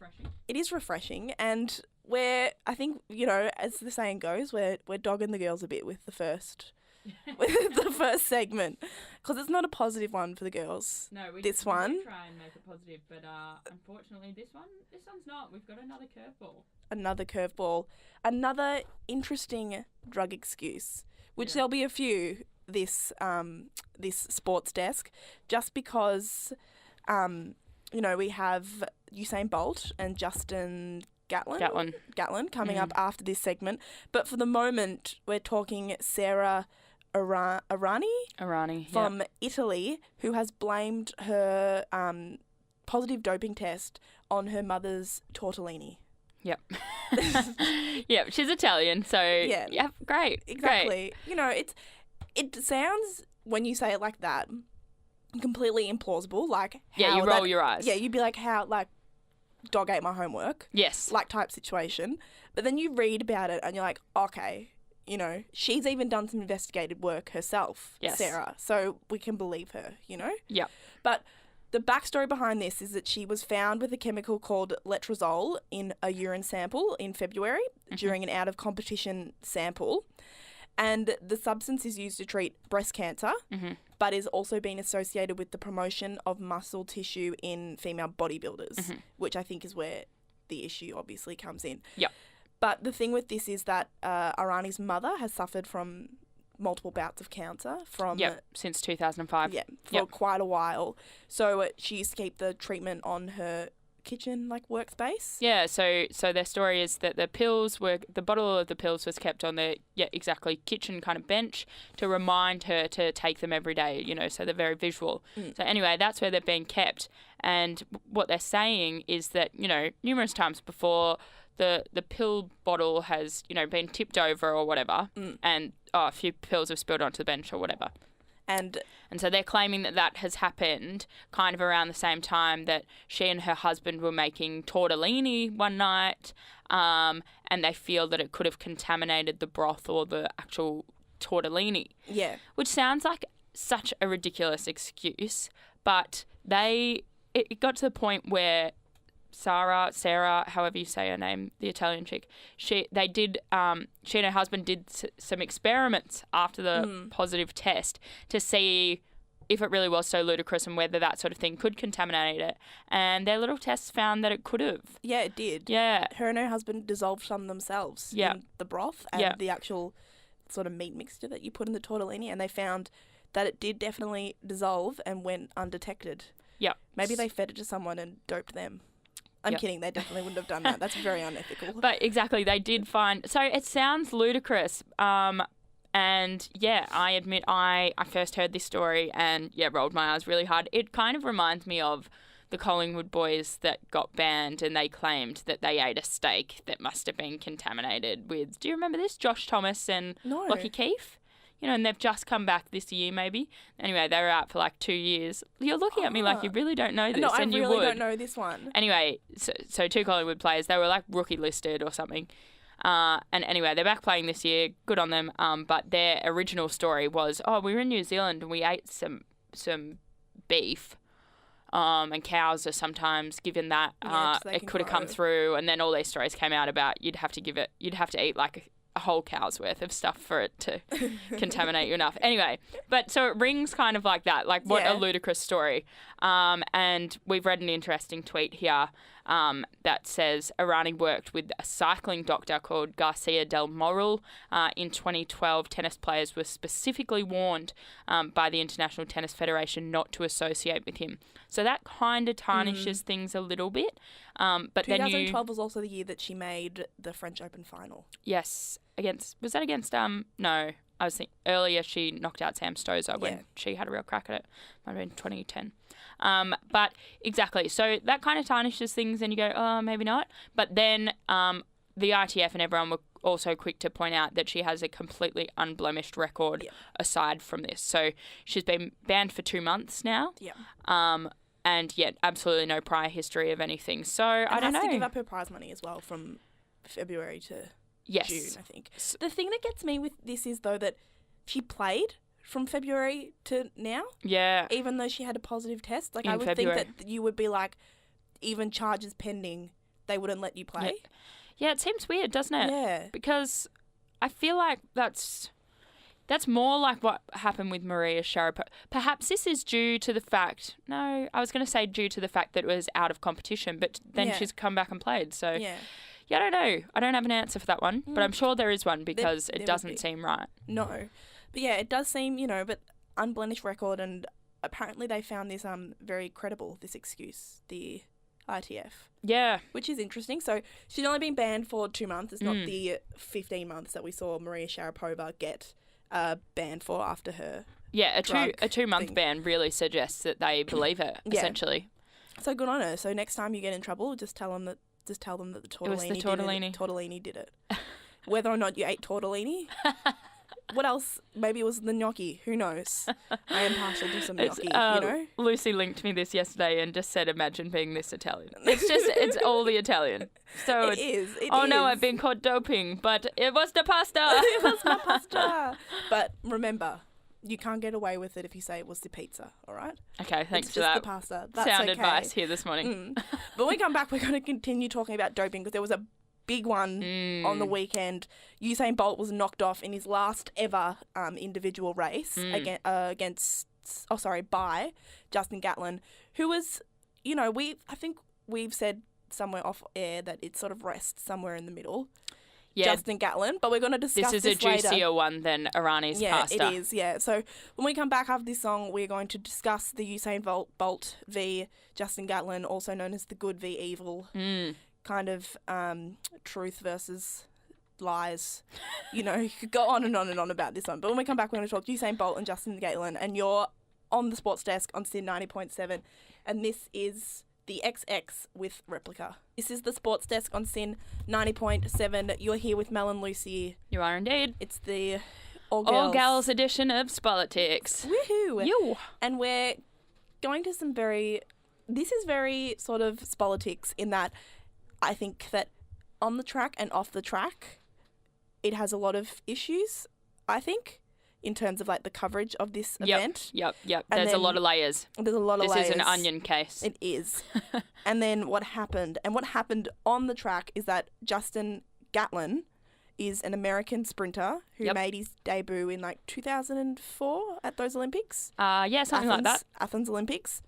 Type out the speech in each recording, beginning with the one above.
refreshing. It is refreshing, and I think, as the saying goes, we're dogging the girls a bit with the first with the first segment, because it's not a positive one for the girls. No, we did try and make it positive, but unfortunately this one's not. We've got another curveball. Another curveball. Another interesting drug excuse, which there'll be a few this sports desk, just because we have Usain Bolt and Justin Gatlin coming up after this segment. But for the moment, we're talking Sarah Arani from Italy, who has blamed her positive doping test on her mother's tortellini. Yep. Yep, she's Italian, so yeah, great. Exactly. Great. It sounds, when you say it like that, completely implausible. Like, how you roll your eyes. Yeah, you'd be like, how, like, dog ate my homework. Yes. Like, type situation. But then you read about it and you're like, okay, she's even done some investigative work herself, Sarah. So we can believe her, Yeah. But the backstory behind this is that she was found with a chemical called letrozole in a urine sample in February during an out-of-competition sample. And the substance is used to treat breast cancer, but is also been associated with the promotion of muscle tissue in female bodybuilders, which I think is where the issue obviously comes in. Yeah. But the thing with this is that Arani's mother has suffered from multiple bouts of cancer since 2005. Yeah, for quite a while. So she used to keep the treatment on her kitchen workspace. Yeah, so their story is that the bottle of the pills was kept on the kitchen kind of bench to remind her to take them every day, so they're very visual. So anyway, that's where they've been kept, and what they're saying is that, numerous times before the pill bottle has, been tipped over or whatever, and a few pills have spilled onto the bench or whatever. And so they're claiming that has happened kind of around the same time that she and her husband were making tortellini one night, and they feel that it could have contaminated the broth or the actual tortellini. Yeah. Which sounds like such a ridiculous excuse, but it got to the point where Sarah, however you say her name, the Italian chick, she and her husband did some experiments after the positive test to see if it really was so ludicrous and whether that sort of thing could contaminate it. And their little tests found that it could have. Yeah, it did. Yeah. Her and her husband dissolved some themselves in the broth and the actual sort of meat mixture that you put in the tortellini, and they found that it did definitely dissolve and went undetected. Yeah. Maybe they fed it to someone and doped them. I'm kidding. They definitely wouldn't have done that. That's very unethical. But exactly, they did find... So it sounds ludicrous. And yeah, I admit I first heard this story and rolled my eyes really hard. It kind of reminds me of the Collingwood boys that got banned and they claimed that they ate a steak that must have been contaminated with... Do you remember this? Josh Thomas and Lockie Keefe? And they've just come back this year, maybe. Anyway, they were out for 2 years. You're looking at me like you really don't know this, no, and you would. I really don't know this one. Anyway, so two Collingwood players, they were rookie listed or something. And anyway, they're back playing this year. Good on them. But their original story was, we were in New Zealand and we ate some beef. And cows are sometimes given that it could have come through, and then all these stories came out about you'd have to eat a whole cow's worth of stuff for it to contaminate you enough. Anyway, but so it rings kind of like that, what a ludicrous story. And we've read an interesting tweet here that says Arani worked with a cycling doctor called Garcia del Moral. In 2012, tennis players were specifically warned by the International Tennis Federation not to associate with him. So that kind of tarnishes things a little bit. But 2012 was also the year that she made the French Open final. Yes. Was that against, no, I was thinking earlier she knocked out Sam Stosur when she had a real crack at it. Might have been 2010. But exactly. So that kind of tarnishes things and you go, maybe not. But then the ITF and everyone were also quick to point out that she has a completely unblemished record aside from this. So she's been banned for 2 months now. Yeah. And yet absolutely no prior history of anything. So I don't know. Has to give up her prize money as well from February to June, I think. The thing that gets me with this is, though, that she played from February to now. Yeah. Even though she had a positive test. I would think that you would be even charges pending they wouldn't let you play. Yeah, it seems weird, doesn't it? Yeah. Because I feel like that's more like what happened with Maria Sharapova. Perhaps this is due to the fact... No, I was going to say due to the fact that it was out of competition, but then she's come back and played. So, yeah, I don't know. I don't have an answer for that one, but I'm sure there is one because it doesn't seem right. No. But yeah, it does seem, but unblemished record, and apparently they found this very credible, this excuse, the ITF. Yeah. Which is interesting. So she's only been banned for 2 months. It's not the 15 months that we saw Maria Sharapova get banned for after her. Yeah, a 2-month ban really suggests that they believe it, essentially. So good on her. So next time you get in trouble, just tell them that the tortellini did it. Whether or not you ate tortellini. What else? Maybe it was the gnocchi. Who knows? I am partial to some gnocchi, Lucy linked me this yesterday and just said, imagine being this Italian. It's all the Italian. So it is. No, I've been caught doping, but it was the pasta. It was my pasta. But remember, you can't get away with it if you say it was the pizza, all right? Okay, thanks it's for that. It's just the pasta. That's sound okay. advice here this morning. But when we come back, we're going to continue talking about doping because there was a big one on the weekend. Usain Bolt was knocked off in his last ever individual race by Justin Gatlin, who was, I think we've said somewhere off air that it sort of rests somewhere in the middle. Yeah. Justin Gatlin, but we're going to discuss this later. This is a juicier one than Irani's pasta. Yeah, it is, yeah. So when we come back after this song, we're going to discuss the Usain Bolt v Justin Gatlin, also known as the good v evil kind of truth versus lies. You could go on and on and on about this one. But when we come back, we're going to talk Usain Bolt and Justin Gatlin, and you're on the sports desk on SYN 90.7, and this is the XX with Replica. This is the sports desk on SYN 90.7. You're here with Mel and Lucy. You are indeed. It's the All Gals edition of Spolitics. Woohoo! You. And we're going to some this is very sort of Spolitics in that I think that on the track and off the track, it has a lot of issues, I think, in terms of like the coverage of this event. Yep. There's a lot of layers. There's a lot of layers. This is an onion case. It is. And then what happened on the track is that Justin Gatlin is an American sprinter who made his debut in like 2004 at those Olympics. Something like that. Athens Olympics.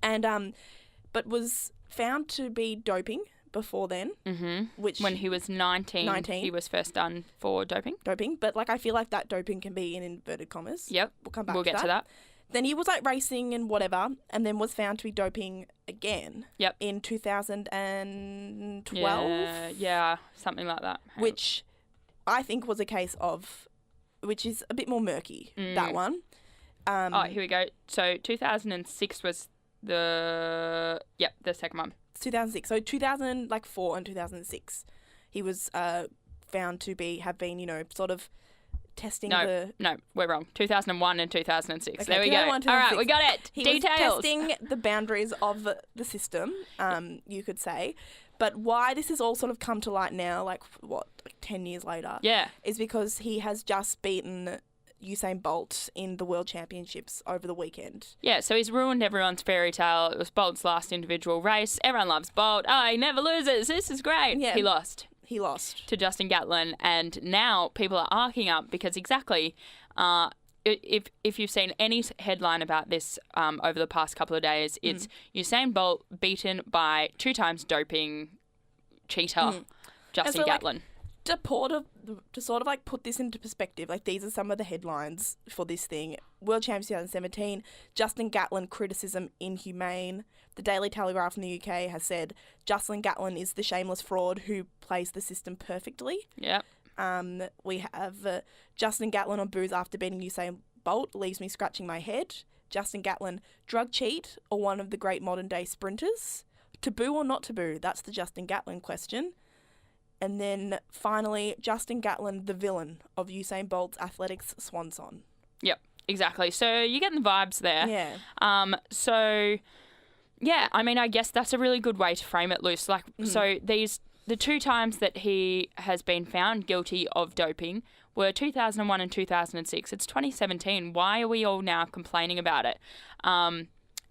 And but was found to be doping before then. Which when he was 19, he was first done for doping. But like I feel like that doping can be in inverted commas. Yep. We'll come back We'll get to that. Then he was like racing and whatever, and then was found to be doping again. Yep. In 2012. Yeah, something like that. Which I think was a case of, which is a bit more murky, that one. Here we go. So 2006 was the second one. 2006. So 2004 and 2006, he was found to have been, sort of testing No, we're wrong. 2001 and 2006. Okay, there we go. All right, we got it. He Details. was testing the boundaries of the system, you could say. But why this has all sort of come to light now, like 10 years later, is because he has just beaten Usain Bolt in the World Championships over the weekend. Yeah, so he's ruined everyone's fairy tale. It was Bolt's last individual race. Everyone loves Bolt. Oh, he never loses. This is great. Yeah. He lost To Justin Gatlin, and now people are arcing up because if you've seen any headline about this over the past couple of days, it's Usain Bolt beaten by 2 times doping cheater Justin Gatlin. To sort of like put this into perspective, like these are some of the headlines for this thing. World Champs 2017, Justin Gatlin criticism inhumane. The Daily Telegraph in the UK has said Justin Gatlin is the shameless fraud who plays the system perfectly. Yep. We have Justin Gatlin on booze after beating Usain Bolt leaves me scratching my head. Justin Gatlin, drug cheat or one of the great modern day sprinters? Taboo or not taboo? That's the Justin Gatlin question. And then finally, Justin Gatlin, the villain of Usain Bolt's athletics swan song. Yep, exactly. So you're getting the vibes there. Yeah. I guess that's a really good way to frame it, Luce. So the 2 times that he has been found guilty of doping were 2001 and 2006. It's 2017. Why are we all now complaining about it? And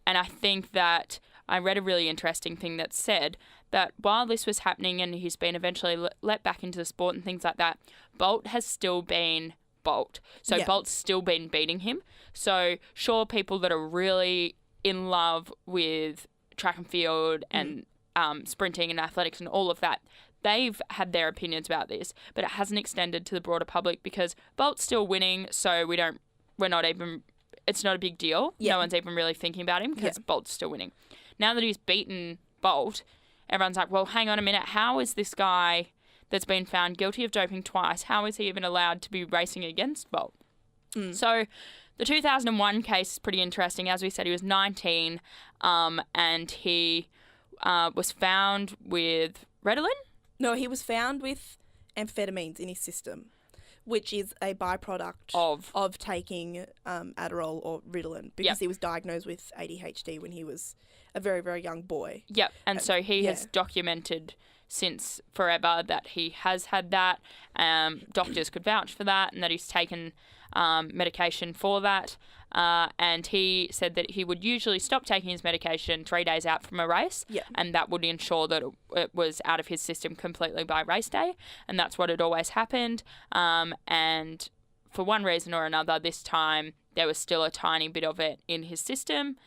I think that I read a really interesting thing that said that while this was happening and he's been eventually let back into the sport and things like that, Bolt has still been Bolt. So Bolt's still been beating him. So sure, people that are really in love with track and field and sprinting and athletics and all of that, they've had their opinions about this, but it hasn't extended to the broader public because Bolt's still winning, so it's not a big deal. Yeah. No one's even really thinking about him because Bolt's still winning. Now that he's beaten Bolt, everyone's like, well, hang on a minute, how is this guy that's been found guilty of doping twice, how is he even allowed to be racing against Bolt? So the 2001 case is pretty interesting. As we said, he was 19 and he was found with Ritalin? No, he was found with amphetamines in his system, which is a byproduct of taking Adderall or Ritalin because he was diagnosed with ADHD when he was a very, very young boy. Yep, and so he has documented since forever that he has had that. Doctors could vouch for that and that he's taken medication for that. And he said that he would usually stop taking his medication 3 days out from a race, and that would ensure that it was out of his system completely by race day, and that's what had always happened. And for one reason or another, this time there was still a tiny bit of it in his system.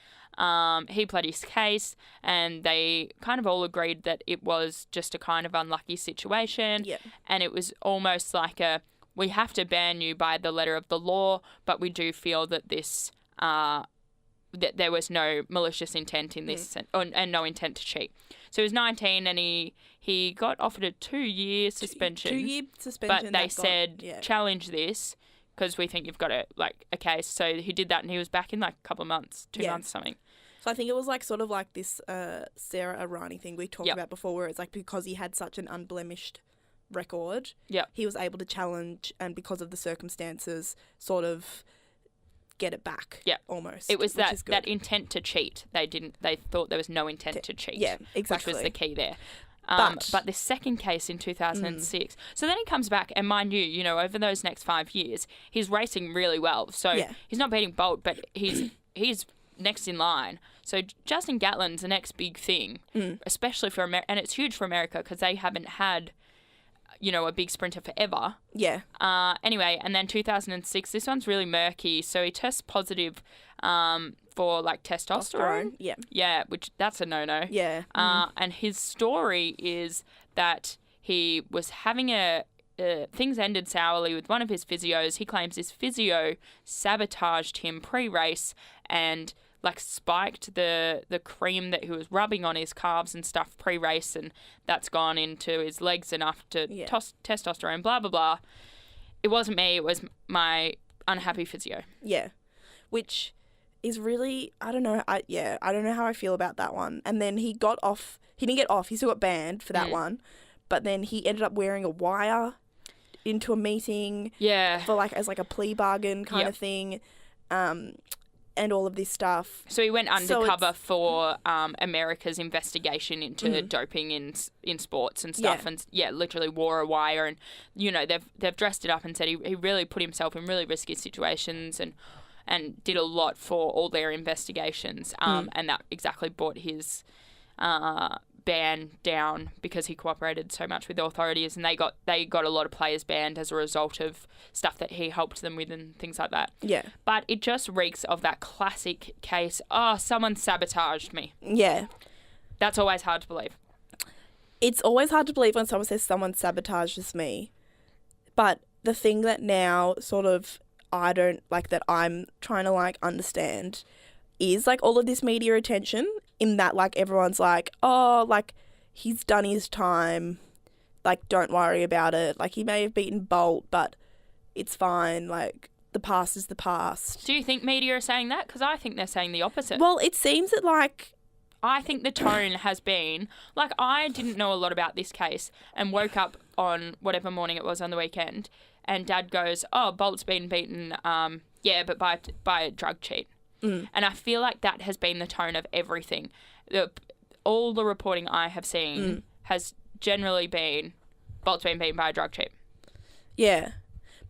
He pled his case, and they kind of all agreed that it was just a kind of unlucky situation, and it was almost like we have to ban you by the letter of the law, but we do feel that this that there was no malicious intent in this and no intent to cheat. So he was 19 and he got offered a 2-year suspension. 2-year suspension. But they said, challenge this because we think you've got a case. So he did that and he was back in like a couple of months, 2 months something. So I think it was like sort of like this Sarah Arani thing we talked about before where it's like because he had such an unblemished record, he was able to challenge and because of the circumstances sort of get it back almost. It was that intent to cheat. They thought there was no intent to cheat. Yeah, exactly. Which was the key there. But this second case in 2006. So then he comes back and mind you, over those next 5 years, he's racing really well. So he's not beating Bolt, but he's next in line. So Justin Gatlin's the next big thing, especially for America. And it's huge for America because they haven't had a big sprinter forever. Yeah. Anyway, and then 2006, this one's really murky. So he tests positive for like testosterone. Yeah. Yeah, which that's a no-no. Yeah. And his story is that he was having things ended sourly with one of his physios. He claims his physio sabotaged him pre-race and like spiked the cream that he was rubbing on his calves and stuff pre-race, and that's gone into his legs enough to testosterone, blah, blah, blah. It wasn't me. It was my unhappy physio. Yeah, which is really, I don't know. I don't know how I feel about that one. And then he got off. He didn't get off. He still got banned for that one. But then he ended up wearing a wire into a meeting. Yeah. For as a plea bargain kind of thing. And all of this stuff. So he went undercover for America's investigation into doping in sports and stuff, and literally wore a wire, and they've dressed it up and said he really put himself in really risky situations and did a lot for all their investigations, and that exactly brought his ban down because he cooperated so much with the authorities, and they got a lot of players banned as a result of stuff that he helped them with and things like that. Yeah. But it just reeks of that classic case, someone sabotaged me. Yeah. That's always hard to believe. It's always hard to believe when someone says someone sabotages me. But the thing that now sort of I don't like that I'm trying to understand is all of this media attention in that everyone's he's done his time, don't worry about it, he may have beaten Bolt but it's fine, the past is the past. Do you think media are saying that? Because I think they're saying the opposite. Well, it seems that I think the tone has been I didn't know a lot about this case and woke up on whatever morning it was on the weekend and Dad goes, Bolt's been beaten but by a drug cheat. And I feel like that has been the tone of everything. All the reporting I have seen has generally been Bolt's been beaten by a drug cheat. Yeah.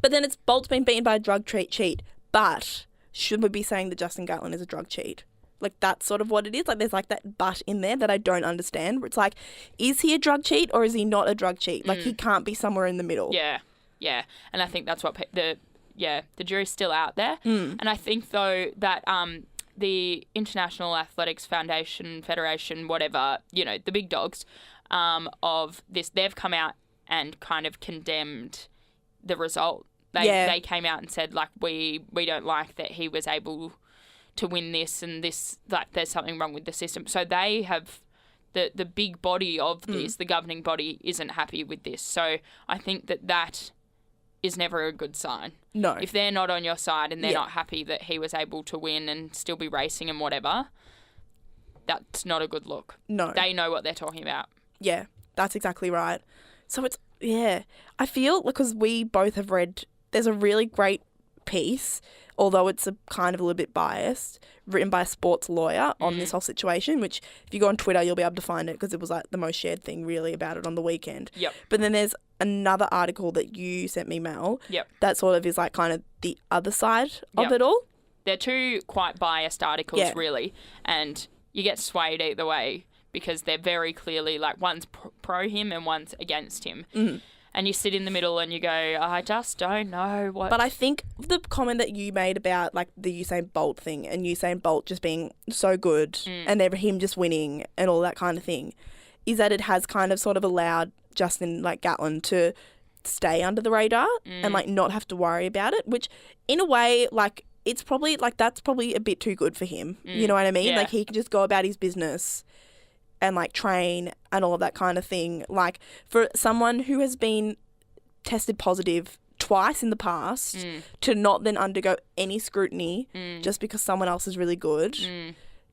But then it's Bolt's been beaten by a drug cheat, but should we be saying that Justin Gatlin is a drug cheat? Like, that's sort of what it is. Like, there's, like, that but in there that I don't understand. Where it's like, is he a drug cheat or is he not a drug cheat? Like, he can't be somewhere in the middle. Yeah, yeah. And I think that's what the jury's still out there. And I think, though, that the International Athletics Federation, whatever, you know, the big dogs of this, they've come out and kind of condemned the result. They came out and said, like, we don't like that he was able to win this, and this, like, there's something wrong with the system. So they have, the big body of this, the governing body, isn't happy with this. So I think that is never a good sign. No. If they're not on your side and they're not happy that he was able to win and still be racing and whatever, that's not a good look. No. They know what they're talking about. Yeah, that's exactly right. So it's, I feel, because we both have read, there's a really great piece, although it's a kind of a little bit biased, written by a sports lawyer on this whole situation, which if you go on Twitter, you'll be able to find it because it was like the most shared thing really about it on the weekend. Yep. But then there's another article that you sent me, Mel, that sort of is like kind of the other side of it all. They're two quite biased articles, really, and you get swayed either way because they're very clearly, like, one's pro him and one's against him. And you sit in the middle and you go, I just don't know what... But I think the comment that you made about, like, the Usain Bolt thing and Usain Bolt just being so good and him just winning and all that kind of thing is that it has kind of sort of allowed Justin, like, Gatlin to stay under the radar and, like, not have to worry about it, which in a way, like, it's probably, like, that's probably a bit too good for him. You know what I mean? Yeah. Like, he can just go about his business and, like, train and all of that kind of thing. Like, for someone who has been tested positive twice in the past to not then undergo any scrutiny just because someone else is really good,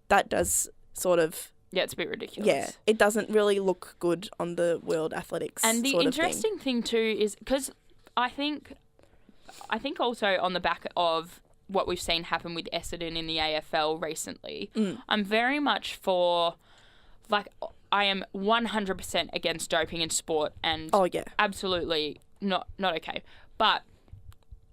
that does sort of... Yeah, it's a bit ridiculous. Yeah, it doesn't really look good on the world athletics And the sort of interesting thing too is, because I think also on the back of what we've seen happen with Essendon in the AFL recently, I'm very much for... Like, I am 100% against doping in sport and absolutely not okay. But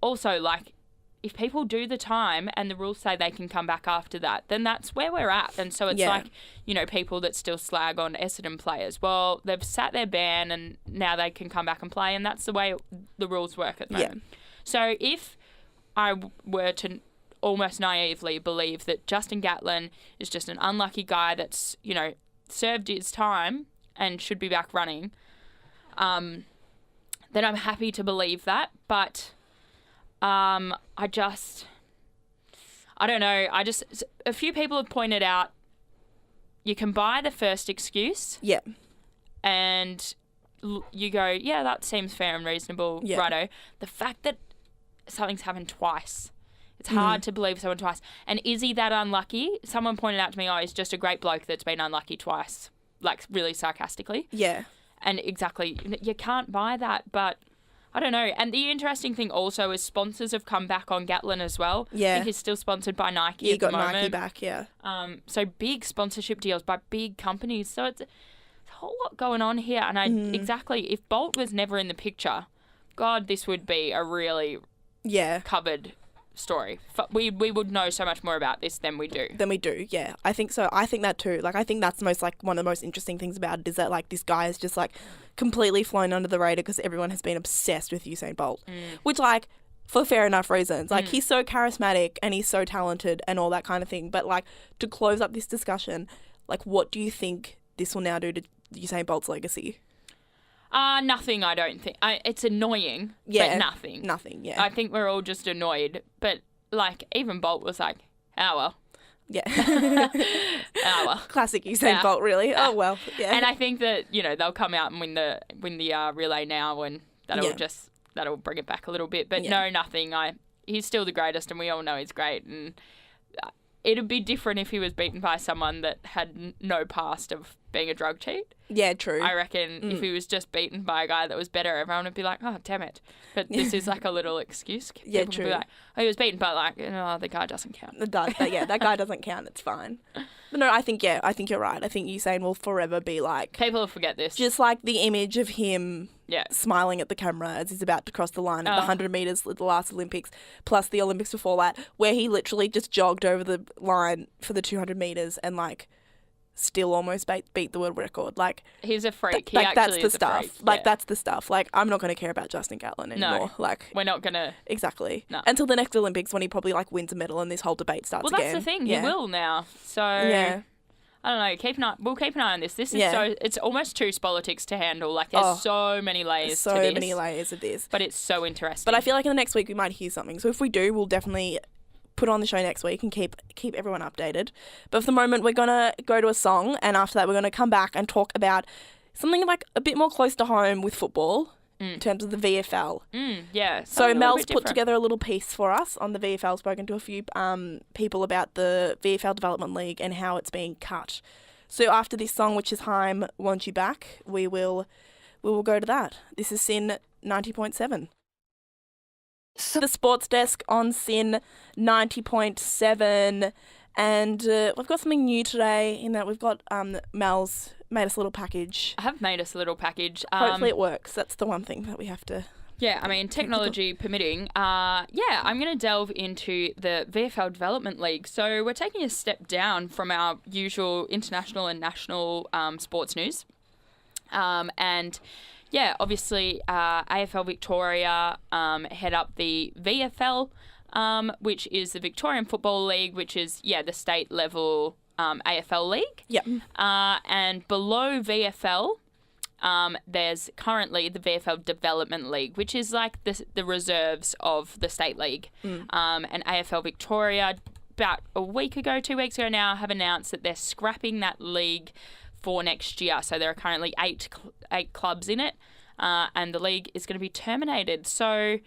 also, like, if people do the time and the rules say they can come back after that, then that's where we're at. And so it's like, you know, people that still slag on Essendon players. Well, they've sat their ban and now they can come back and play, and that's the way the rules work at the moment. So if I were to almost naively believe that Justin Gatlin is just an unlucky guy that's, you know, served his time and should be back running, then I'm happy to believe that. But I don't know. A few people have pointed out you can buy the first excuse. Yeah. And you go, yeah, that seems fair and reasonable. Yeah. Righto. The fact that something's happened twice. It's hard to believe someone twice. And is he that unlucky? Someone pointed out to me, he's just a great bloke that's been unlucky twice, like really sarcastically. Yeah. And exactly, you can't buy that, but I don't know. And the interesting thing also is sponsors have come back on Gatlin as well. Yeah. I think he's still sponsored by Nike at the moment. He got Nike back, yeah. So big sponsorship deals by big companies. So it's a whole lot going on here. And exactly, if Bolt was never in the picture, God, this would be a really covered story. We would know so much more about this than we do. Yeah. I think so. I think that too. Like, I think that's one of the most interesting things about it is that, like, this guy is just, like, completely flown under the radar because everyone has been obsessed with Usain Bolt, which, like, for fair enough reasons. Like, he's so charismatic and he's so talented and all that kind of thing. But, like, to close up this discussion, like, what do you think this will now do to Usain Bolt's legacy? Nothing, I don't think. It's annoying, but nothing. Nothing, yeah. I think we're all just annoyed. But, like, even Bolt was like, oh, well. Yeah. Oh, well. Classic Usain Bolt, really. Oh, well. Yeah. And I think that, you know, they'll come out and win the relay now, and that'll bring it back a little bit. But no, nothing. He's still the greatest, and we all know he's great. And it'd be different if he was beaten by someone that had no past of being a drug cheat. Yeah, true. I reckon if he was just beaten by a guy that was better, everyone would be like, oh, damn it. But this is like a little excuse. Yeah, People true. would be like, oh, he was beaten, but like, the guy doesn't count. That guy doesn't count. It's fine. But no, I think you're right. I think Usain will forever be like... People will forget this. Just like the image of him Yeah. smiling at the camera as he's about to cross the line at the 100 metres at the last Olympics, plus the Olympics before that, where he literally just jogged over the line for the 200 metres and like still almost beat the world record. Like, he's a freak. that's the stuff. Freak. Like, that's the stuff. Like, I'm not going to care about Justin Gatlin anymore. No, like, we're not going to. Exactly. No. Until the next Olympics when he probably like wins a medal and this whole debate starts again. Well, that's the thing. He will now. So yeah. I don't know. We'll keep an eye on this. This is it's almost too politics to handle. Like, there's so many layers to this. So many layers of this. But it's so interesting. But I feel like in the next week we might hear something. So if we do, we'll definitely put on the show next week and keep everyone updated. But for the moment, we're going to go to a song, and after that we're going to come back and talk about something like a bit more close to home with football in terms of the VFL. Yeah. So Mel's put together a little piece for us on the VFL, spoken to a few people about the VFL Development League and how it's being cut. So after this song, which is Haim, Want You Back, we will go to that. This is Sin 90.7. The Sports Desk on Sin 90.7, and we've got something new today in that we've got Mel's made us a little package. I have made us a little package. Hopefully it works. That's the one thing that we have to... Yeah, I mean, technology permitting. I'm going to delve into the VFL Development League. So we're taking a step down from our usual international and national sports news. Obviously, AFL Victoria head up the VFL, which is the Victorian Football League, which is, the state level AFL league. Yep. And below VFL, there's currently the VFL Development League, which is like the reserves of the state league. And AFL Victoria, about 2 weeks ago now, have announced that they're scrapping that league for next year. So there are currently eight clubs in it, and the league is going to be terminated. So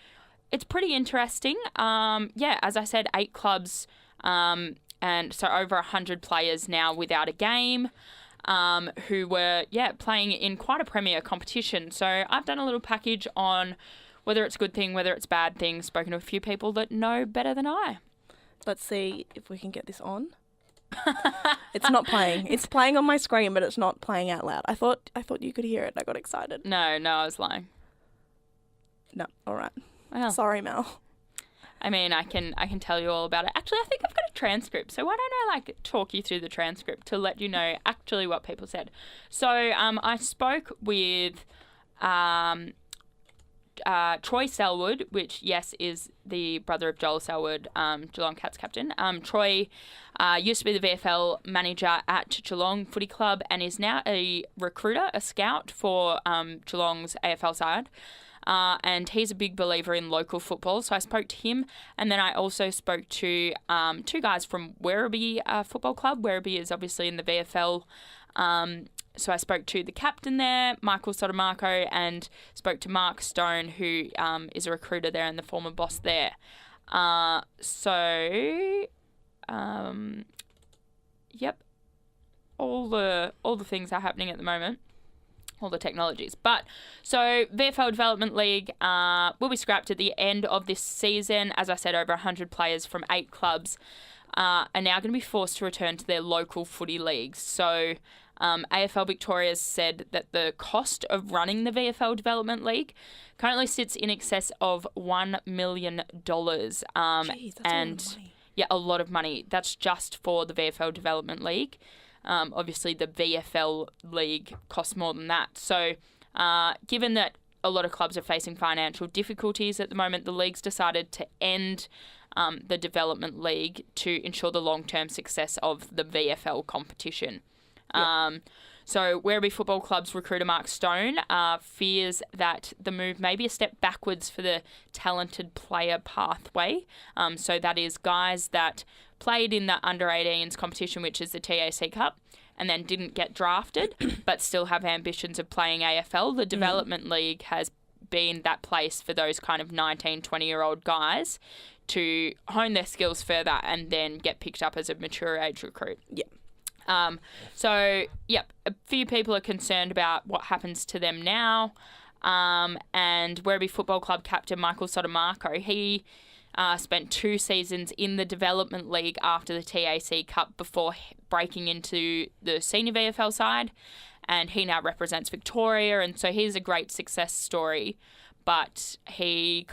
it's pretty interesting. As I said, 8 clubs, and so over 100 players now without a game, who were playing in quite a premier competition. So I've done a little package on whether it's a good thing, whether it's a bad thing, spoken to a few people that know better than I. Let's see if we can get this on. It's not playing. It's playing on my screen, but it's not playing out loud. I thought you could hear it. I got excited. No, I was lying. No, all right. Well, sorry, Mel. I mean, I can tell you all about it. Actually, I think I've got a transcript. So why don't I talk you through the transcript to let you know actually what people said. So I spoke with Troy Selwood, which, yes, is the brother of Joel Selwood, Geelong Cats captain. Troy used to be the VFL manager at Geelong Footy Club and is now a recruiter, a scout for Geelong's AFL side. And he's a big believer in local football. So I spoke to him, and then I also spoke to 2 guys from Werribee Football Club. Werribee is obviously in the VFL. So I spoke to the captain there, Michael Sotomarco, and spoke to Mark Stone, who is a recruiter there and the former boss there. All the things are happening at the moment. All the technologies. But so VFL Development League will be scrapped at the end of this season. As I said, over 100 players from 8 clubs are now going to be forced to return to their local footy leagues. So AFL Victoria has said that the cost of running the VFL Development League currently sits in excess of $1 million. Jeez, that's a lot of money. Yeah, a lot of money. That's just for the VFL Development League. Obviously, the VFL League costs more than that. So, given that a lot of clubs are facing financial difficulties at the moment, the league's decided to end the Development League to ensure the long-term success of the VFL competition. Yep. So Werribee Football Club's recruiter Mark Stone fears that the move may be a step backwards for the talented player pathway. So that is guys that played in the under-18s competition, which is the TAC Cup, and then didn't get drafted but still have ambitions of playing AFL. The Development League has been that place for those kind of 19, 20-year-old guys to hone their skills further and then get picked up as a mature age recruit. Yeah. So, yep, a few people are concerned about what happens to them now. And Werribee Football Club captain Michael Sotomaco, he spent 2 seasons in the Development League after the TAC Cup before breaking into the senior VFL side. And he now represents Victoria, and so he's a great success story. But he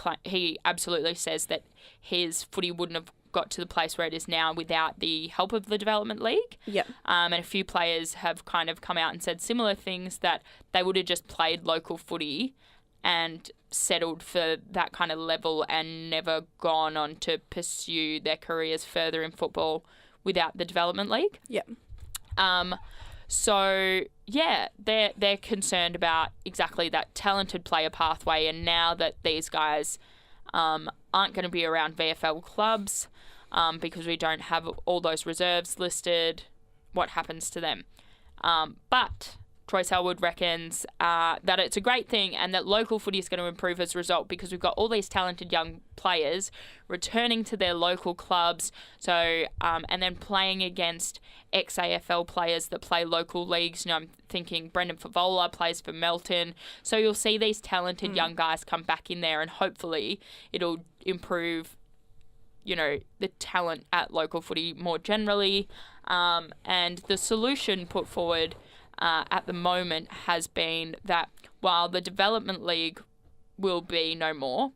absolutely says that his footy wouldn't have got to the place where it is now without the help of the Development League. Yep. And a few players have kind of come out and said similar things, that they would have just played local footy and settled for that kind of level and never gone on to pursue their careers further in football without the Development League. Yep. So, yeah, they're concerned about exactly that talented player pathway, and now that these guys aren't going to be around VFL clubs because we don't have all those reserves listed, what happens to them? But Troy Selwood reckons that it's a great thing and that local footy is going to improve as a result, because we've got all these talented young players returning to their local clubs, so and then playing against ex-AFL players that play local leagues. You know, I'm thinking Brendan Favola plays for Melton. So you'll see these talented young guys come back in there, and hopefully it'll improve, you know, the talent at local footy more generally. And the solution put forward at the moment has been that while the Development League will be no more,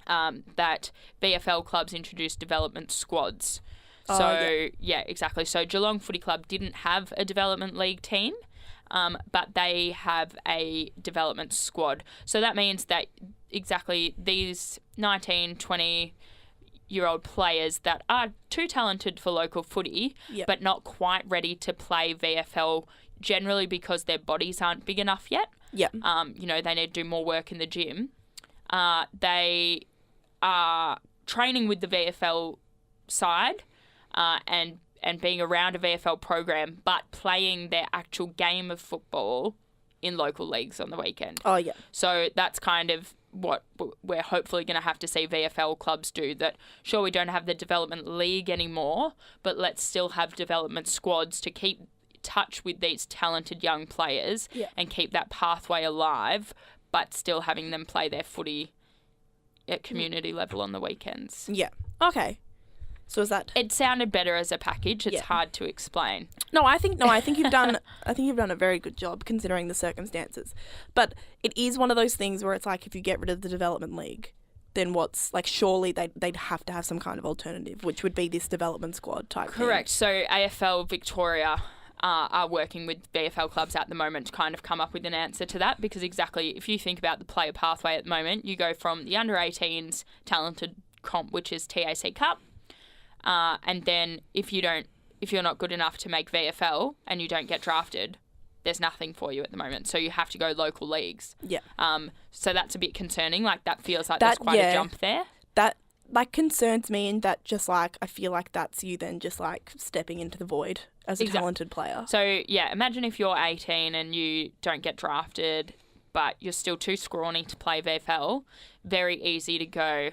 that VFL clubs introduce development squads. Yeah, exactly. So Geelong Footy Club didn't have a Development League team, but they have a development squad. So that means that exactly these 19, 20-year-old players that are too talented for local footy, but not quite ready to play VFL, generally because their bodies aren't big enough yet. Yep. You know, they need to do more work in the gym. They are training with the VFL side and being around a VFL program, but playing their actual game of football in local leagues on the weekend. Oh, yeah. So that's kind of what we're hopefully going to have to see VFL clubs do. That, sure, we don't have the Development League anymore, but let's still have development squads to keep touch with these talented young players and keep that pathway alive, but still having them play their footy at community level on the weekends. Yeah. Okay. So is that? It sounded better as a package. It's hard to explain. I think you've done a very good job considering the circumstances. But it is one of those things where it's like, if you get rid of the Development League, then what's, like, surely they'd have to have some kind of alternative, which would be this development squad type Correct. Thing. So AFL Victoria are working with VFL clubs at the moment to kind of come up with an answer to that, because exactly, if you think about the player pathway at the moment, you go from the under-18s talented comp, which is TAC Cup, and then if you're not good enough to make VFL and you don't get drafted, there's nothing for you at the moment. So you have to go local leagues. Yeah. So that's a bit concerning. Like, that feels like there's quite a jump there. That, like, concerns me, and that just, like, I feel like that's you then just, like, stepping into the void as a talented player. So, yeah, imagine if you're 18 and you don't get drafted, but you're still too scrawny to play VFL. Very easy to go,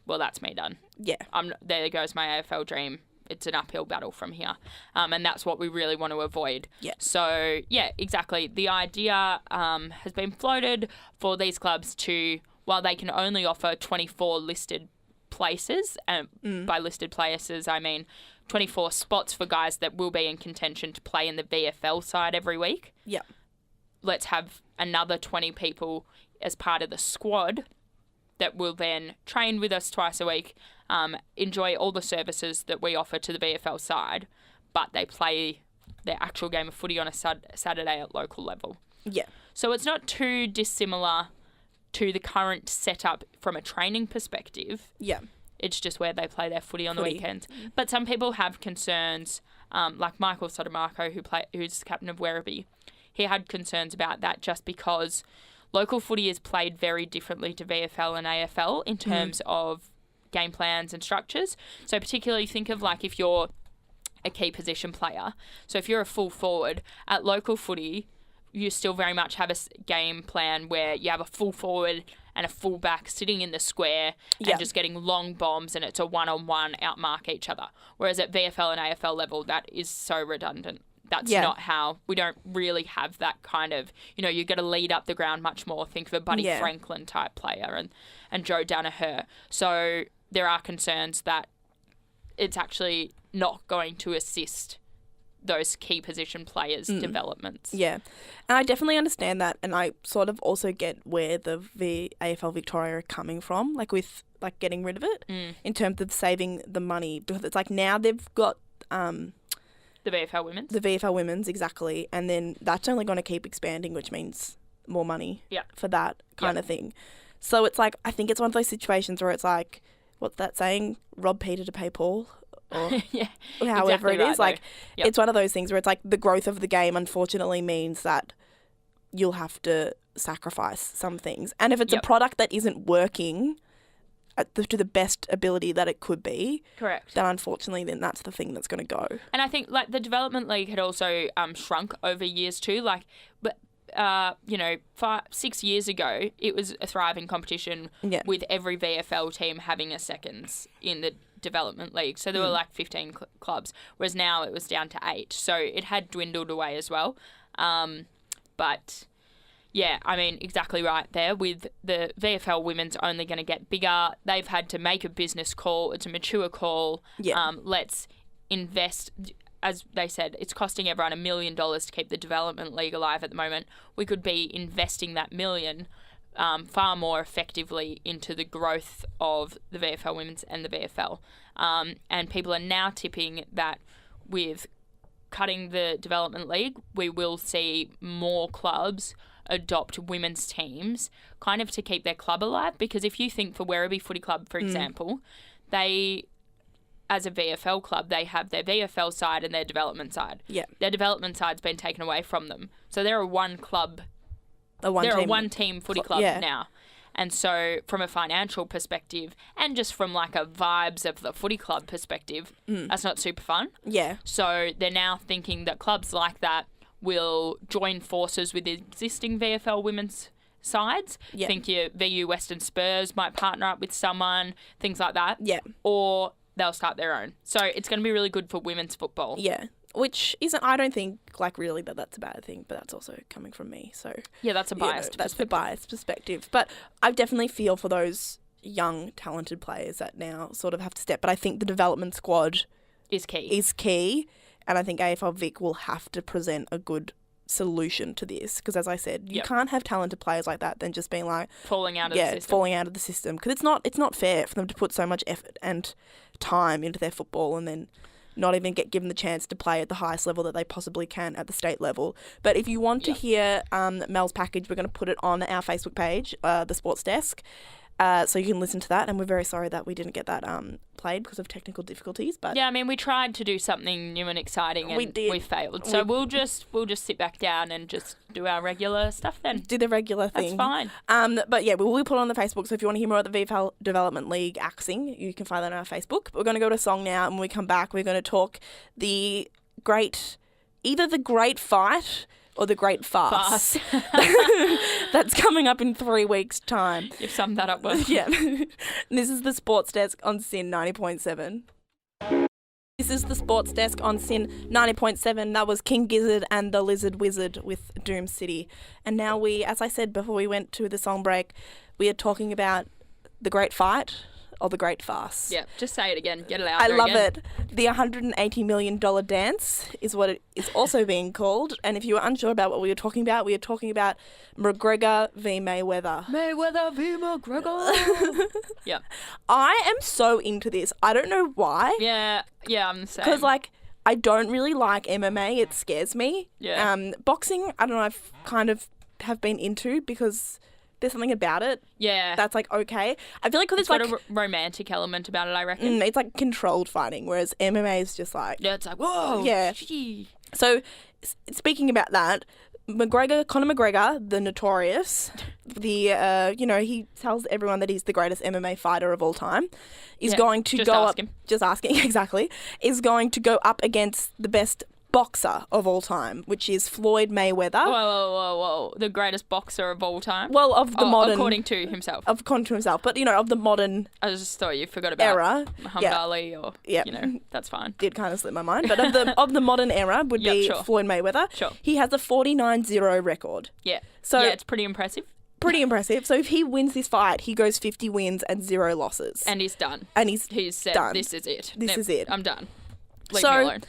well, that's me done. Yeah. There goes my AFL dream. It's an uphill battle from here. And that's what we really want to avoid. Yeah. So, yeah, exactly. The idea has been floated for these clubs to, while they can only offer 24 listed places, and by listed places I mean 24 spots for guys that will be in contention to play in the VFL side every week. Yeah. Let's have another 20 people as part of the squad that will then train with us twice a week, enjoy all the services that we offer to the VFL side, but they play their actual game of footy on a Saturday at local level. Yeah. So it's not too dissimilar to the current setup from a training perspective. Yeah. It's just where they play their footy on the weekends. But some people have concerns, like Michael Sotomaco, who's the captain of Werribee. He had concerns about that just because local footy is played very differently to VFL and AFL in terms of game plans and structures. So particularly think of, like, if you're a key position player. So if you're a full forward, at local footy, you still very much have a game plan where you have a full forward and a full back sitting in the square and just getting long bombs, and it's a one-on-one outmark each other. Whereas at VFL and AFL level, that is so redundant. That's not how, we don't really have that kind of, you got to lead up the ground much more. Think of a Buddy Franklin type player and Joe Danaher. So there are concerns that it's actually not going to assist those key position players' developments. Yeah. And I definitely understand that, and I sort of also get where the AFL Victoria are coming from, like with like getting rid of it in terms of saving the money, because it's like now they've got the VFL Women's. The VFL Women's, exactly. And then that's only going to keep expanding, which means more money for that kind of thing. So it's like, I think it's one of those situations where it's like, what's that saying? Rob Peter to pay Paul? Or however exactly it is. right, like, it's one of those things where it's like the growth of the game unfortunately means that you'll have to sacrifice some things. And if it's a product that isn't working to the best ability that it could be, correct, then unfortunately then that's the thing that's going to go. And I think like the Development League had also shrunk over years too. Like, but 6 years ago, it was a thriving competition with every VFL team having a seconds in the Development League. So there were like 15 clubs, whereas now it was down to 8. So it had dwindled away as well. But yeah, I mean, exactly right there. With the VFL Women's only going to get bigger, they've had to make a business call. It's a mature call. Yeah. Let's invest. As they said, it's costing everyone $1 million to keep the Development League alive at the moment. We could be investing that $1 million far more effectively into the growth of the VFL Women's and the VFL. And people are now tipping that with cutting the Development League, we will see more clubs adopt women's teams kind of to keep their club alive. Because if you think for Werribee Footy Club, for example, they, as a VFL club, they have their VFL side and their development side. Yeah. Their development side's been taken away from them. So they're a one club. They're a one-team footy club now. And so from a financial perspective and just from like a vibes of the footy club perspective, that's not super fun. Yeah. So they're now thinking that clubs like that will join forces with the existing VFL women's sides. Yeah. Think your VU Western Spurs might partner up with someone, things like that. Yeah. Or they'll start their own. So it's going to be really good for women's football. Yeah. Which isn't, I don't think, like, really that's a bad thing, but that's also coming from me. So yeah, that's a biased that's the biased perspective. But I definitely feel for those young, talented players that now sort of have to step. But I think the development squad is key. And I think AFL Vic will have to present a good solution to this. Because as I said, you can't have talented players like that then just being like... falling out of the system. Falling out of the system. Because it's not fair for them to put so much effort and time into their football and then not even get given the chance to play at the highest level that they possibly can at the state level. But if you want to hear Mel's package, we're going to put it on our Facebook page, the Sports Desk, so you can listen to that. And we're very sorry that we didn't get that played because of technical difficulties. But yeah, I mean, we tried to do something new and exciting and we failed. So we'll just sit back down and just do our regular stuff then. Do the regular thing. That's fine. But yeah, we'll put it on the Facebook. So if you want to hear more of the VFL Development League axing, you can find that on our Facebook. But we're going to go to a song now, and when we come back, we're going to talk either the great fight or the great farce. That's coming up in 3 weeks' time. You've summed that up well. Yeah. This is the Sports Desk on SYN 90.7. This is the Sports Desk on SYN 90.7. That was King Gizzard and the Lizard Wizard with Doom City. And now we, as I said before we went to the song break, we are talking about the great fight or the great farce. Yeah, just say it again. Get it out there again. I love it. The $180 million dance is what it is also being called. And if you were unsure about what we are talking about McGregor v Mayweather. Mayweather v McGregor. Yeah. I am so into this. I don't know why. Yeah, I'm the same. Because, I don't really like MMA. It scares me. Yeah. Boxing, I don't know, I've kind of have been into because... there's something about it. Yeah. That's okay. I feel like because it's got a romantic element about it, I reckon. It's controlled fighting, whereas MMA is just yeah, it's whoa. Yeah. Gee. So speaking about that, Conor McGregor, the notorious, he tells everyone that he's the greatest MMA fighter of all time, is going to go up. Just asking, exactly. Is going to go up against the best boxer of all time, which is Floyd Mayweather. Whoa. The greatest boxer of all time? Well, of the modern... According to himself. According to himself. But, of the modern... I just thought you forgot about era. Muhammad Ali or, that's fine. Did kind of slip my mind. But of the modern era would be Floyd Mayweather. Sure. He has a 49-0 record. Yeah. So it's pretty impressive. Pretty impressive. So if he wins this fight, he goes 50 wins and 0 losses. And he's done. And he's said, done. This is it. This is it. I'm done. Leave me alone.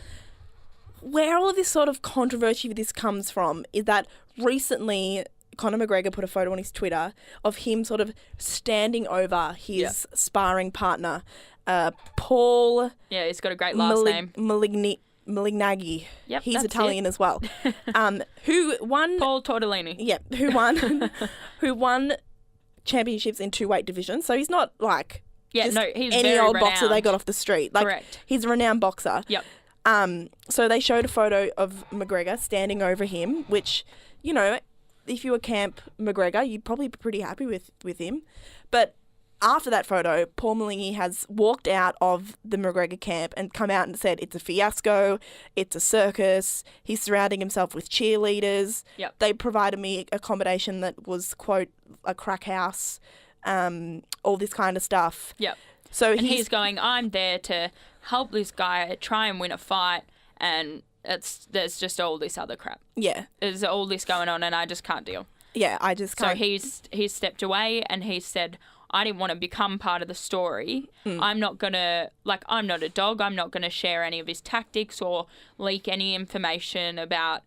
Where all of this sort of controversy with this comes from is that recently Conor McGregor put a photo on his Twitter of him sort of standing over his sparring partner, Paul... Yeah, he's got a great last name. Malignaggi. Yep, he's Italian as well. Who won... Paul Tortellini. Yeah, who won championships in 2 weight divisions. So he's not like he's any very old renowned. boxer they got off the street. Like, correct. He's a renowned boxer. Yep. So they showed a photo of McGregor standing over him, which, if you were Camp McGregor, you'd probably be pretty happy with him. But after that photo, Paul Maligny has walked out of the McGregor camp and come out and said it's a fiasco, it's a circus, he's surrounding himself with cheerleaders. Yep. They provided me accommodation that was, quote, a crack house, all this kind of stuff. Yep. So he's going, I'm there to help this guy try and win a fight, and there's just all this other crap. Yeah. There's all this going on, and I just can't deal. Yeah, I just can't. So he's stepped away, and he said, I didn't want to become part of the story. I'm not going to, I'm not a dog. I'm not going to share any of his tactics or leak any information about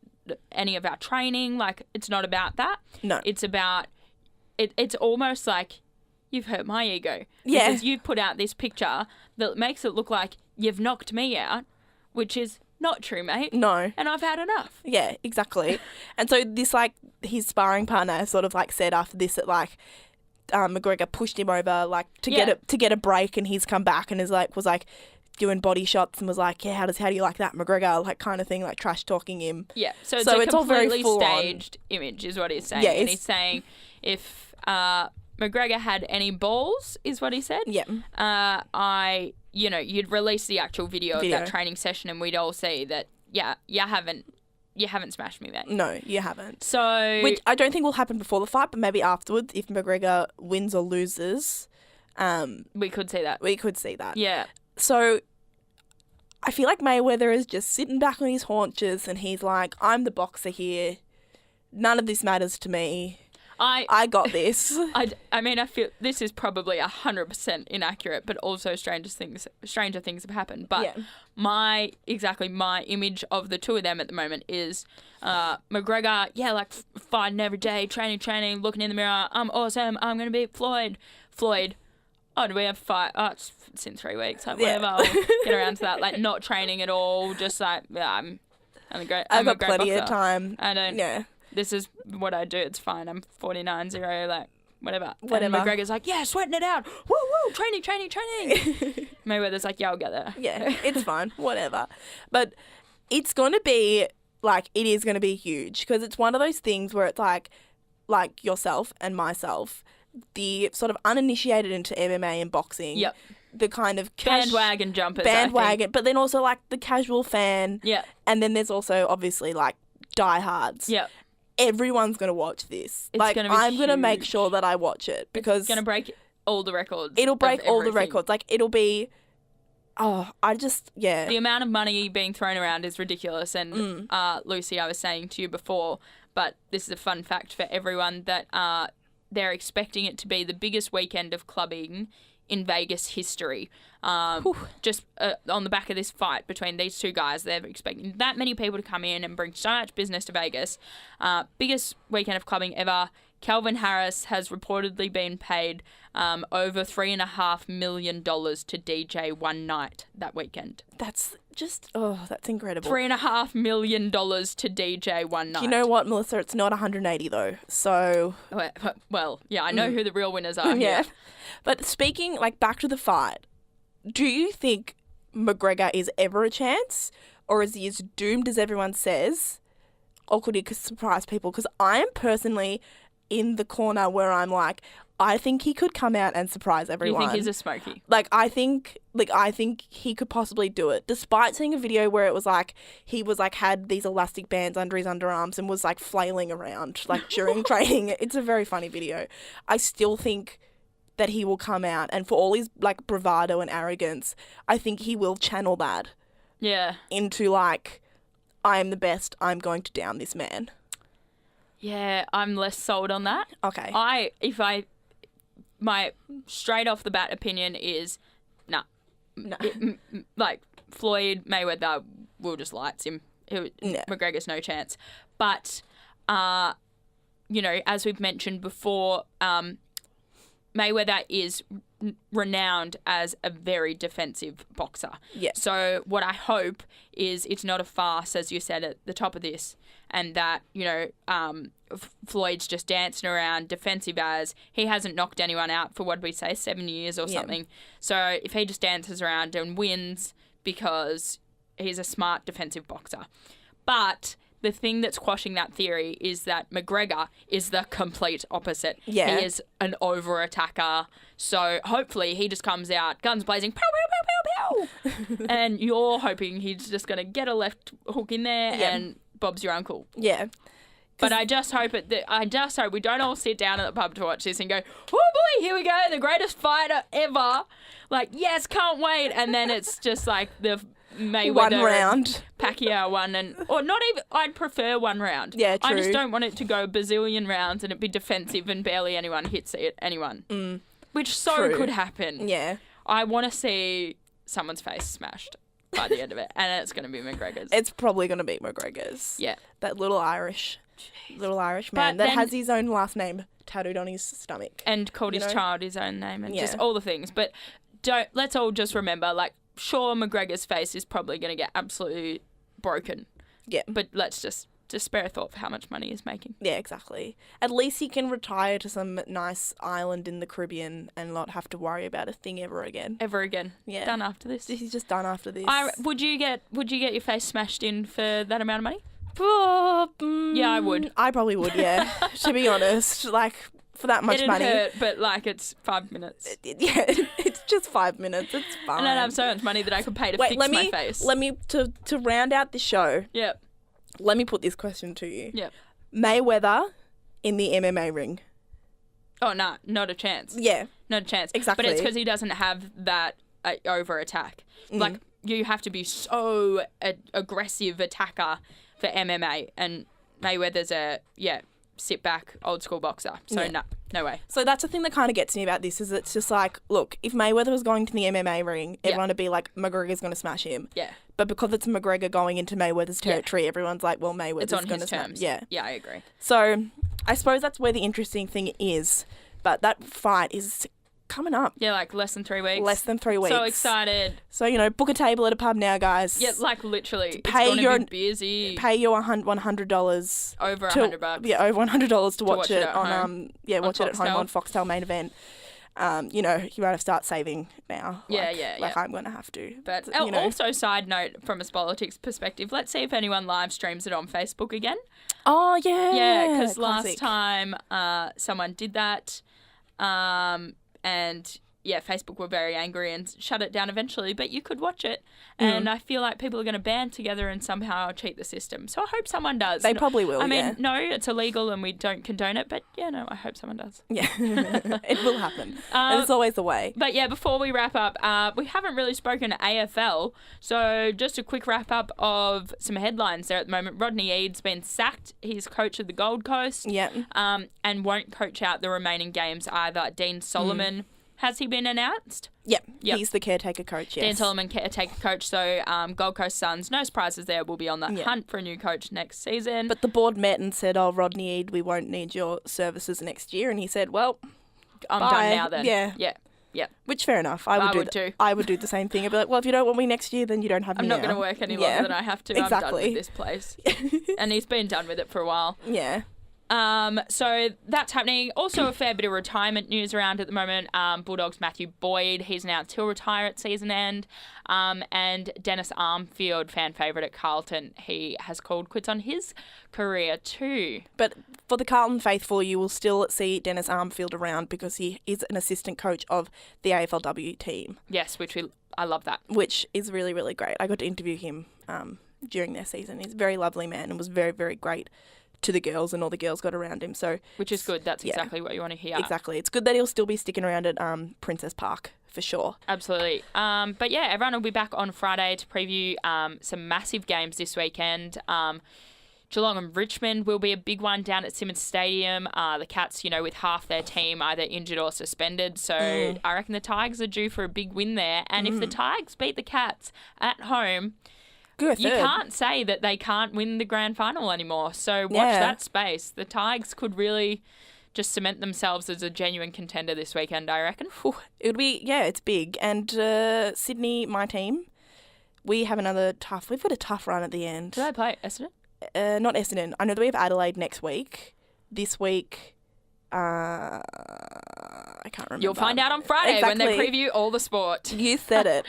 any of our training. It's not about that. No. It's about, it's almost like you've hurt my ego. Yeah. Because you've put out this picture that makes it look like you've knocked me out, which is not true, mate. No. And I've had enough. Yeah, exactly. And so this, his sparring partner sort of, said after this that, McGregor pushed him over, to get a break, and he's come back and was doing body shots and was like, yeah, how do you like that, McGregor, kind of thing, trash talking him. Yeah, so it's a all very completely staged image is what he's saying. Yeah, and he's saying if McGregor had any balls, is what he said. Yeah. You'd release the actual video of that training session, and we'd all see that, you haven't smashed me, mate. No, you haven't. So, which I don't think will happen before the fight, but maybe afterwards, if McGregor wins or loses, we could see that. Yeah. So I feel like Mayweather is just sitting back on his haunches, and he's like, I'm the boxer here. None of this matters to me. I got this. I mean, I feel this is probably 100% inaccurate, but also stranger things have happened. But my image of the two of them at the moment is McGregor, fighting every day, training, looking in the mirror. I'm awesome. I'm going to beat Floyd. Oh, do we have a fight? Oh, it's in 3 weeks. Whatever. I'll get around to that. Not training at all. Just I'm a great I've got boxer. plenty of time. I don't. Yeah. This is what I do. It's fine. I'm 49-0, whatever. Whatever. And McGregor's like, yeah, sweating it out. Woo, training. Mayweather's like, yeah, I'll get there. Yeah, it's fine. Whatever. But it's going to be, it is going to be huge, because it's one of those things where it's like yourself and myself, the sort of uninitiated into MMA and boxing. Yep. The kind of bandwagon jumpers. But then also the casual fan. Yeah. And then there's also obviously diehards. Yeah. Everyone's going to watch this. It's gonna be I'm going to make huge. sure that I watch it, because it's going to break all the records. It'll break all the records. It'll be, The amount of money being thrown around is ridiculous. And Lucy, I was saying to you before, but this is a fun fact for everyone, that they're expecting it to be the biggest weekend of clubbing in Vegas history. Just on the back of this fight between these two guys, they're expecting that many people to come in and bring so much business to Vegas. Biggest weekend of clubbing ever. Calvin Harris has reportedly been paid over $3.5 million to DJ one night that weekend. That's just, that's incredible. $3.5 million to DJ one night. You know what, Melissa? It's not 180 though. So. Well, yeah, I know who the real winners are. Yeah. Here. But speaking, back to the fight, do you think McGregor is ever a chance? Or is he as doomed as everyone says? Or could he surprise people? Because I am personally in the corner where I'm like, I think he could come out and surprise everyone. You think he's a smoky? I think he could possibly do it. Despite seeing a video where it was like he was like had these elastic bands under his underarms and was like flailing around like during training. It's a very funny video. I still think that he will come out, and for all his like bravado and arrogance, I think he will channel that. Yeah. Into like, I am the best. I'm going to down this man. Yeah, I'm less sold on that. Okay. My straight off the bat opinion is, nah. No. Like, Floyd Mayweather will just lights him. McGregor's no chance. But, you know, as we've mentioned before, Mayweather is renowned as a very defensive boxer. Yeah. So what I hope is it's not a farce, as you said at the top of this, and that, you know, Floyd's just dancing around defensive as he hasn't knocked anyone out for, what did we say, 7 years or something. So if he just dances around and wins because he's a smart defensive boxer. But the thing that's quashing that theory is that McGregor is the complete opposite. Yeah. He is an over-attacker. So hopefully he just comes out, guns blazing, pow, pow, pow, pow, pow. And you're hoping he's just going to get a left hook in there and Bob's your uncle. Yeah. But I just hope we don't all sit down at the pub to watch this and go, oh boy, here we go, the greatest fighter ever. Like, yes, can't wait. And then it's just like the Mayweather one round, Pacquiao one, or not even. I'd prefer one round. Yeah, true. I just don't want it to go bazillion rounds and it be defensive and barely anyone hits anyone. Which True. could happen. Yeah. I want to see someone's face smashed by the end of it, and it's going to be McGregor's. It's probably going to be McGregor's. Yeah, that little Irish man But that then- has his own last name tattooed on his stomach. and called his know? child his own name, and Yeah. just all the things. But let's all just remember, like, sure, McGregor's face is probably going to get absolutely broken. Yeah. But let's just spare a thought for how much money he's making. Yeah, exactly. At least he can retire to some nice island in the Caribbean and not have to worry about a thing ever again. Ever again. Yeah. Done after this. He's just done after this. Would you get your face smashed in for that amount of money? Yeah, I would. I probably would, yeah. To be honest, like, for that much It'd money. hurt, but like it's 5 minutes. Yeah, it's just 5 minutes. It's fine. And I'd have so much money that I could pay to fix my face. Let me to round out the show. Yep. Let me put this question to you. Yep. Mayweather in the MMA ring. Oh, no, not a chance. Yeah. Not a chance. Exactly. But it's because he doesn't have that over attack. Like, you have to be so aggressive attacker for MMA, and Mayweather's a sit back old school boxer. So no way. So that's the thing that kind of gets me about this is it's just like, look, if Mayweather was going to the MMA ring, everyone would be like, McGregor's going to smash him. Yeah. But because it's McGregor going into Mayweather's territory, everyone's like, well, Mayweather's It's on going his to smash. terms. Yeah. Yeah, I agree. So I suppose that's where the interesting thing is. But that fight is coming up. Yeah, like less than 3 weeks. Less than 3 weeks. So excited. So, book a table at a pub now, guys. Yeah, like literally. Pay it's going to be busy. Pay your $100. Over $100. Yeah, over $100 to watch it at on home. watch it at home Foxtel. on Foxtel Main Event. You might have to start saving now. Yeah. I'm going to have to. But also, side note from a politics perspective, let's see if anyone live streams it on Facebook again. Oh, yeah. Yeah, because Classic. last time someone did that, and yeah, Facebook were very angry and shut it down eventually, but you could watch it. And I feel like people are going to band together and somehow cheat the system. So I hope someone does. They probably will, I mean, no, it's illegal and we don't condone it, but yeah, no, I hope someone does. Yeah, it will happen. And it's always the way. But yeah, before we wrap up, we haven't really spoken AFL, so just a quick wrap up of some headlines there at the moment. Rodney Eade's been sacked. He's coach of the Gold Coast. Yeah. And won't coach out the remaining games either. Dean Solomon, has he been announced? Yep. Yep. He's the caretaker coach, yes. Dan Solomon, caretaker coach. So Gold Coast Suns, no surprises there, will be on the hunt for a new coach next season. But the board met and said, oh, Rodney Eade, we won't need your services next year. And he said, well, I'm bye. done now then. Yeah. Yeah. Which, fair enough. I would too. I would do the same thing. I'd be like, well, if you don't want me next year, then you don't have me I'm not now. going to work any longer than I have to. Exactly. I'm done with this place. And he's been done with it for a while. Yeah. So that's happening. Also, a fair bit of retirement news around at the moment. Bulldogs Matthew Boyd, he's announced he'll retire at season end. And Dennis Armfield, fan favourite at Carlton, he has called quits on his career too. But for the Carlton faithful, you will still see Dennis Armfield around because he is an assistant coach of the AFLW team. Yes, I love that. Which is really, really great. I got to interview him during their season. He's a very lovely man and was very, very great to the girls, and all the girls got around him. So, which is good. That's exactly what you want to hear. Exactly. It's good that he'll still be sticking around at Princess Park for sure. Absolutely. But yeah, everyone will be back on Friday to preview some massive games this weekend. Geelong and Richmond will be a big one down at Simmons Stadium. The Cats, with half their team either injured or suspended. So I reckon the Tigers are due for a big win there. And if the Tigers beat the Cats at home, you can't say that they can't win the grand final anymore. So watch that space. The Tigers could really just cement themselves as a genuine contender this weekend, I reckon. It would be, it's big. And Sydney, my team, we've got a tough run at the end. Do they play Essendon? Not Essendon. I know that we have Adelaide next week. This week, I can't remember. You'll find out on Friday when they preview all the sport. You said it.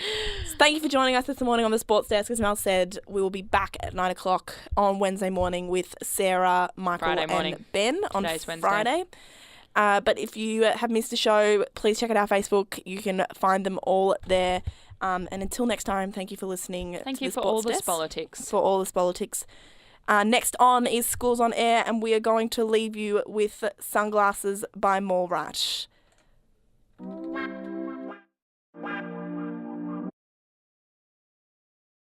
So thank you for joining us this morning on the Sports Desk. As Mel said, we will be back at 9 o'clock on Wednesday morning with Sarah, Michael and Ben on Friday. But if you have missed the show, please check out our Facebook. You can find them all there. And until next time, thank you for listening. Thank you for all the politics. For all the politics. Next on is Schools on Air, and we are going to leave you with Sunglasses by Mallrat.